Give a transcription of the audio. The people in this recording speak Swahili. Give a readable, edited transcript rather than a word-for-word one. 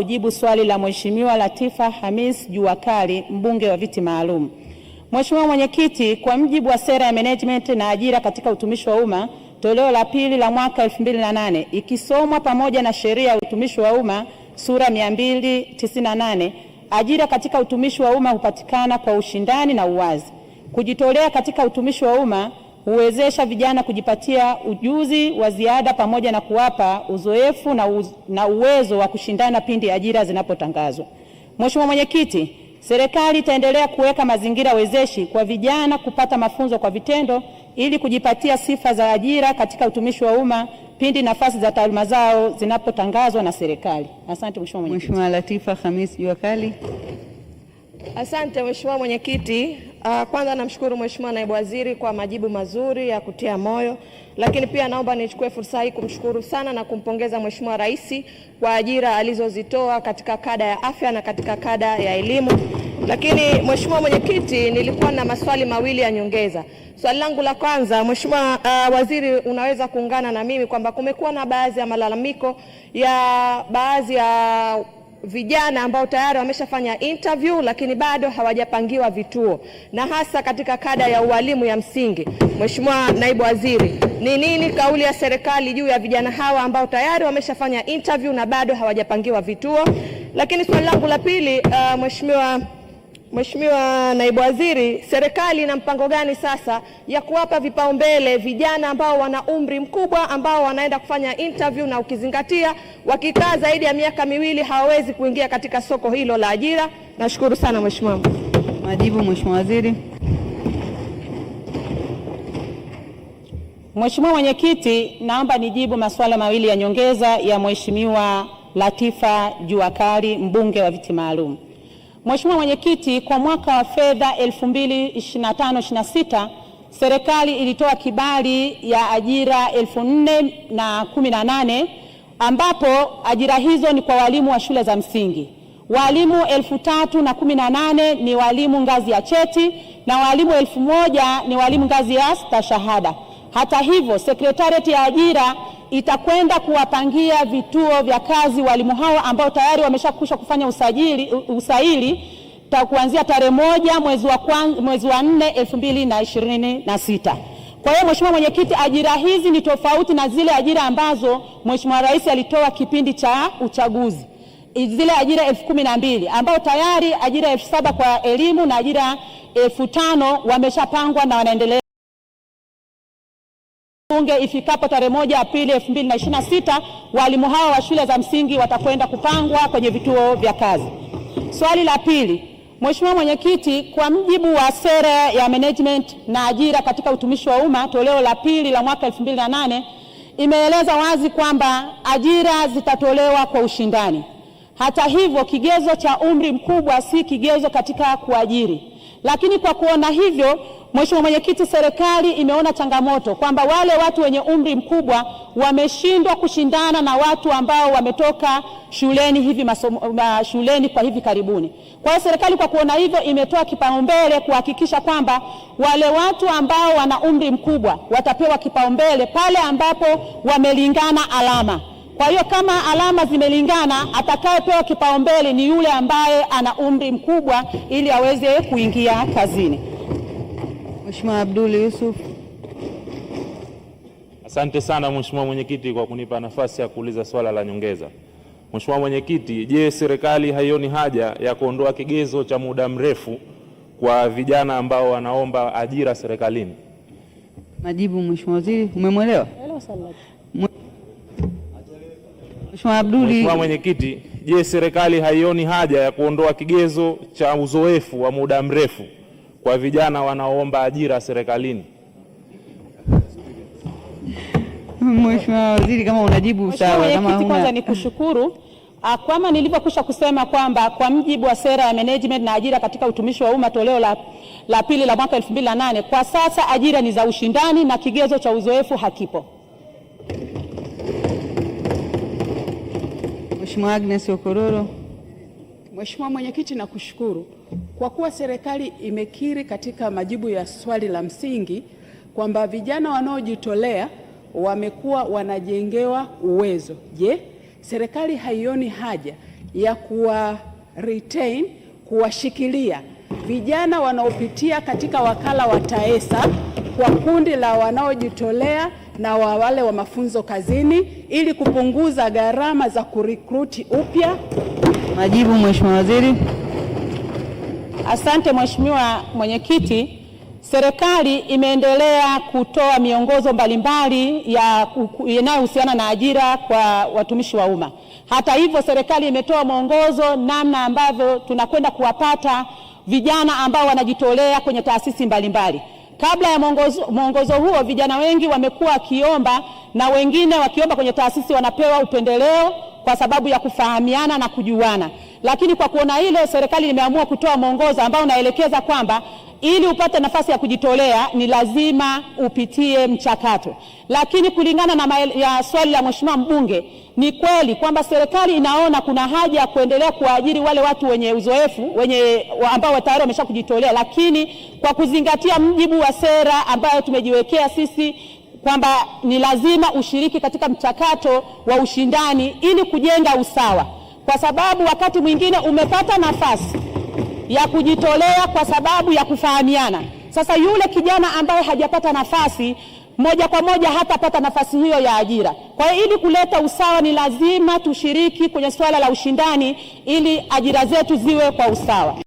Kujibu swali la Mheshimiwa Latifa Hamis Juakali, mbunge wa viti maalum. Mheshimiwa Mwenyekiti, kwa mujibu wa sera ya management na ajira katika utumishi wa umma toleo la pili la mwaka 2008 ikisomwa pamoja na sheria ya utumishi wa umma sura 298, ajira katika utumishi wa umma hupatikana kwa ushindani na uwazi. Kujitolea katika utumishi wa umma huwezesha vijana kujipatia ujuzi wa ziada pamoja na kuwapa uzoefu na uwezo wa kushindana pindi ajira zinapotangazwa. Mheshimiwa Mwenyekiti, serikali itaendelea kuweka mazingira wezeshi kwa vijana kupata mafunzo kwa vitendo ili kujipatia sifa za ajira katika utumishi wa umma pindi nafasi za taaluma zao zinapotangazwa na serikali. Asante Mheshimiwa Mwenyekiti. Mheshimiwa Latifa Hamis Juakali. Asante Mheshimiwa Mwenyekiti. Kwanza namshukuru Mheshimiwa Naibu Waziri kwa majibu mazuri ya kutia moyo, lakini pia naomba nichukue fursa hii kumshukuru sana na kumpongeza Mheshimiwa Rais kwa ajira alizozitoa katika kada ya afya na katika kada ya elimu. Lakini Mheshimiwa Mwenyekiti, nilikuwa na maswali mawili ya nyongeza. Swali langu la kwanza, Mheshimiwa Waziri, unaweza kuungana na mimi kwamba kumekuwa na baadhi ya malalamiko ya baadhi ya vijana ambao tayari wameshafanya interview lakini bado hawajapangiwa vituo, na hasa katika kada ya ualimu ya msingi. Mheshimiwa Naibu Waziri, ni nini kauli ya serikali juu ya vijana hawa ambao tayari wameshafanya interview na bado hawajapangiwa vituo? Lakini swali langu la pili, Mheshimiwa Naibu Waziri, serikali ina mpango gani sasa ya kuwapa vipaumbele vijana ambao wana umri mkubwa ambao wanaenda kufanya interview, na ukizingatia wakikaa zaidi ya miaka miwili hawawezi kuingia katika soko hilo la ajira? Nashukuru sana Mheshimiwa. Majibu Mheshimiwa Waziri. Mheshimiwa Mwenyekiti, naomba nijibu masuala mawili ya nyongeza ya Mheshimiwa Latifa Juakali, mbunge wa viti maalum. Mheshimiwa Mwenyekiti, kwa mwaka wa fedha 2025/26 serikali ilitoa kibali ya ajira 4018 ambapo ajira hizo ni kwa walimu wa shule za msingi. Walimu 3018 ni walimu ngazi ya cheti na walimu 1000 ni walimu ngazi ya stashahada. Hata hivyo, sekretarieti ya ajira itakwenda kuwapangia vituo vya kazi walimu hao ambao tayari wameshakwisha kufanya usaili kuanzia tarehe 1 mwezi wa 4 2026. Kwa hiyo Mheshimiwa Mwenyekiti, ajira hizi ni tofauti na zile ajira ambazo Mheshimiwa Rais alitoa kipindi cha uchaguzi. Zile ajira 1012 ambao tayari ajira 7000 kwa elimu na ajira 5000 wameshapangwa na wanaendelea ifikapo tarehe 1 Aprili 2026 walimu hawa wa shule za msingi watakwenda kupangwa kwenye vituo vya kazi. Swali la pili, Mheshimiwa Mwenyekiti, kwa mujibu wa sera ya management na ajira katika utumishi wa umma toleo la pili la mwaka 2008 imeeleza wazi kwamba ajira zitatolewa kwa ushindani. Hata hivyo, kigezo cha umri mkubwa si kigezo katika kuajiri. Lakini kwa kuona hivyo, Mheshimiwa Mwenyekiti, serikali imeona changamoto kwamba wale watu wenye umri mkubwa wameshindwa kushindana na watu ambao wametoka shuleni shuleni kwa hivi karibuni. Kwa hiyo serikali kwa kuona hivyo imetoa kipaumbele kuhakikisha kwamba wale watu ambao wana umri mkubwa watapewa kipaumbele pale ambapo wamelingana alama. Kwa hiyo kama alama zimelingana, atakayepewa kipaumbele ni yule ambaye ana umri mkubwa ili aweze kuingia kazini. Mheshimiwa Abdul Yusuf. Asante sana Mheshimiwa Mwenyekiti kwa kunipa nafasi ya kuuliza swala la nyongeza. Mheshimiwa Mwenyekiti, je, serikali haioni haja ya kuondoa kigezo cha muda mrefu kwa vijana ambao wanaomba ajira serikalini? Majibu Mheshimiwa Waziri. Umemwelewa? Mheshimiwa Abdul. Mheshimiwa Mwenyekiti, je, serikali haioni haja ya kuondoa kigezo cha uzoefu wa muda mrefu kwa vijana wanaoomba ajira serikalini? Mheshimiwa Waziri, kama unajibu sawa, kama huna. Kwanza nikushukuru kama nilivyokwisha kusema kwamba kwa mujibu wa sera ya management na ajira katika utumishi wa umma toleo la pili la mwaka 2008 kwa sasa ajira ni za ushindani na kigezo cha uzoefu hakipo. Mheshimiwa Agnes Okororo. Mheshimiwa Mwenyekiti, nakushukuru kwa kuwa serikali imekiri katika majibu ya swali la msingi kwamba vijana wanaojitolea wamekuwa wanajengewa uwezo. Je, serikali haioni haja ya kuwashikilia vijana wanaopitia katika wakala wa TAESA kwa kundi la wanaojitolea na wale wa mafunzo kazini ili kupunguza gharama za kurekruti upya. Majibu, Mheshimiwa Waziri. Asante Mheshimiwa Mwenyekiti. Serikali imeendelea kutoa miongozo mbalimbali inayohusiana na ajira kwa watumishi wa umma. Hata hivyo, serikali imetoa mwongozo namna ambavyo tunakwenda kuwapata vijana ambao wanajitolea kwenye taasisi mbalimbali. Kabla ya mwongozo huo, vijana wengi wamekuwa wakiomba na wengine wakiomba kwenye taasisi wanapewa upendeleo kwa sababu ya kufahamiana na kujuana. Lakini kwa kuona hilo, serikali imeamua kutoa mwongozo ambao unaelekeza kwamba ili upate nafasi ya kujitolea ni lazima upitie mchakato. Lakini kulingana na swali la Mheshimiwa mbunge, ni kweli kwamba serikali inaona kuna haja ya kuendelea kuajiri wale watu wenye uzoefu, ambao tayari wamesha kujitolea, lakini kwa kuzingatia mjibu wa sera ambayo tumejiwekea sisi kwamba ni lazima ushiriki katika mchakato wa ushindani ili kujenga usawa. Kwa sababu wakati mwingine umepata nafasi ya kujitolea kwa sababu ya kufahamiana. Sasa yule kijana ambaye hajapata nafasi moja kwa moja hatapata nafasi hiyo ya ajira. Kwa hiyo ili kuleta usawa ni lazima tushiriki kwenye swala la ushindani ili ajira zetu ziwe kwa usawa.